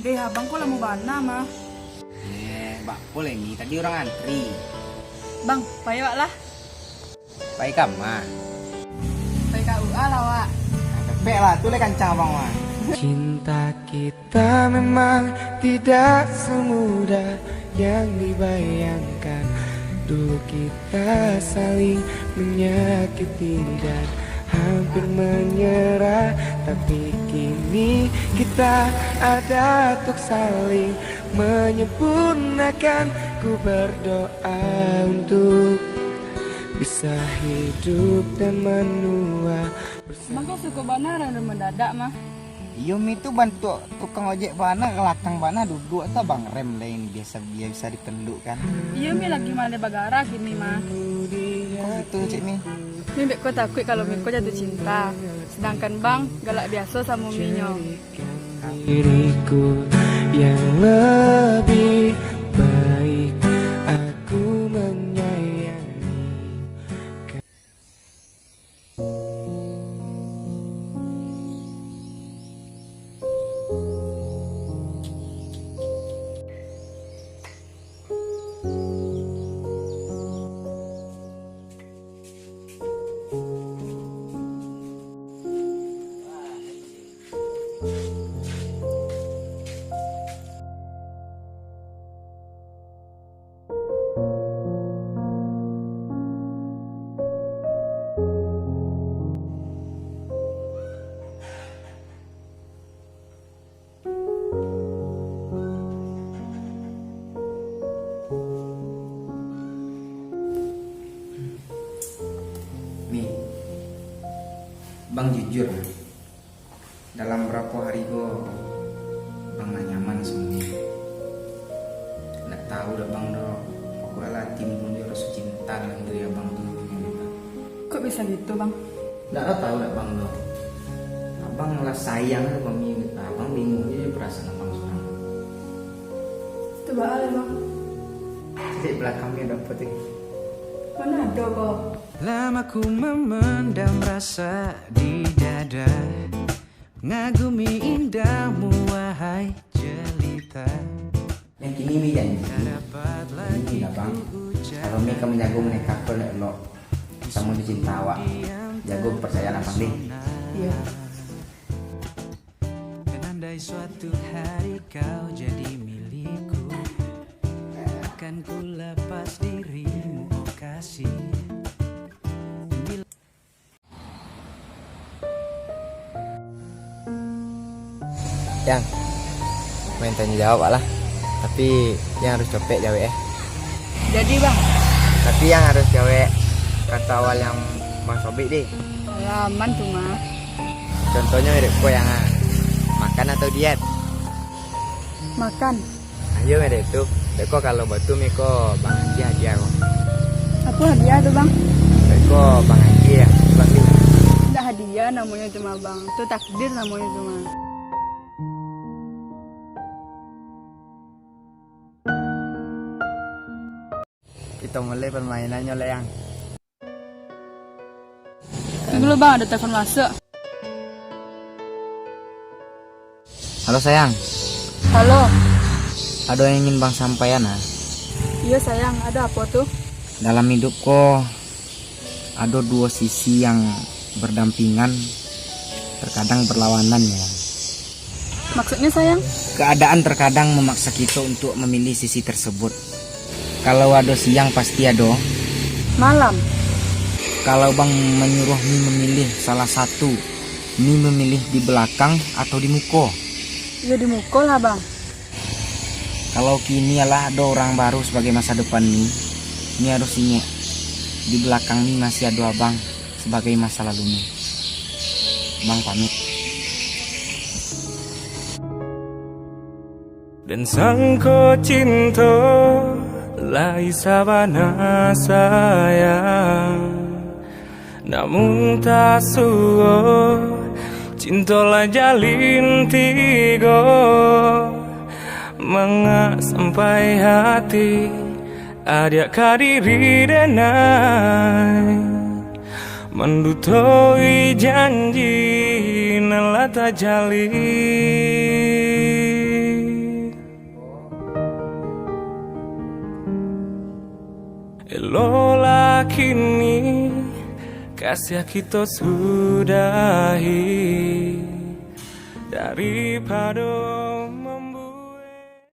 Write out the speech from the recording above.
Deh, abang kok lama bana mah. Bak boleh nih, tadi orang antri. Bang, payo lah. Baik mah. Payo KUA lah, Wak. Pepek lah, tuh kancang abang mah. Cinta kita memang tidak semudah yang dibayangkan. Dulu kita saling menyakiti dan hampir menyerah, tapi kini kita ada untuk saling menyempurnakan. Ku berdoa untuk bisa hidup dan menua Bang kok suka bana rada mendadak mah. Yum itu bantu tukang ojek bana, kelakang bana duduk atau bang rem lain biasa bisa dipendukkan. Iya, Mi lagi mana bagara gini mah. Kok gitu cik Mi? Mi Beko takut kalau Miko jatuh cinta. Sedangkan Bang galak biasa sama Minyo. diriku yang lebih baik. Aku menyayangi. Mi, bang jujur, dalam berapa hari go, bang gak nyaman semuanya. Nggak tahu dah bang do, pokoknya lah timbul dia rasa cinta dalam diri abang tuh. Kok bisa gitu, Bang? Nggak tahu lah bang do, abang lah sayang sama Mi, abang bingung aja perasaan abang sekarang. Coba aja, Bang. Jadi belakangnya dapet ini. Mana ada kok? Lama ku memendam rasa di dada, ngagumi indahmu wahai jelita. Yang kini Mi janji, Dapat ini lagi lah bang. ku Kalau Mi kamu jago menikah ke lo, sama dicinta awak, jago percayaan abang deh. Iya. Dan andai suatu hari kau jadi milikku, akan ku lepas dirimu, oh kasih. Yang main tanya jawab lah, tapi yang harus copek jawab Jadi, Bang, tapi yang harus jawab kata awal yang Bang Sobik deh. aman tuh mah. Contohnya mirip kue yang makan atau diet. Makan. Ayo mirip itu Beko kalau batu Miko Bang Haji hadiah kok. Aku hadiah tuh, Bang. Beko Bang Haji ya Bang Yu. Enggak hadiah namanya cuma, Bang. Itu takdir namanya cuma. Kita mulai permainannya lah yang. Dulu, Bang, ada telepon masuk. Halo sayang, Halo. ada yang ingin Bang sampaikan ah. Iya, sayang. Ada apa tuh? Dalam hidupku ada dua sisi yang berdampingan, terkadang berlawanan ya. Maksudnya, sayang? Keadaan terkadang memaksa kita untuk memilih sisi tersebut. Kalau ada siang pasti ada. Malam. Kalau Bang menyuruh Mi memilih salah satu, Mi memilih di belakang atau di muka. Ya dimukul lah, Bang. Kalau kini lah ada orang baru sebagai masa depan Mi, Mi harus ingat di belakang Mi masih ada Abang sebagai masa lalu Mi. Bang pamit. Dan sangko cinta lai sabana sayang, namun tak suo cinta lah jalin tigo, mengak sampai hati adik kadiri denai, mendutoi janji nalata jali. Lola kini kasih kita sudahi daripada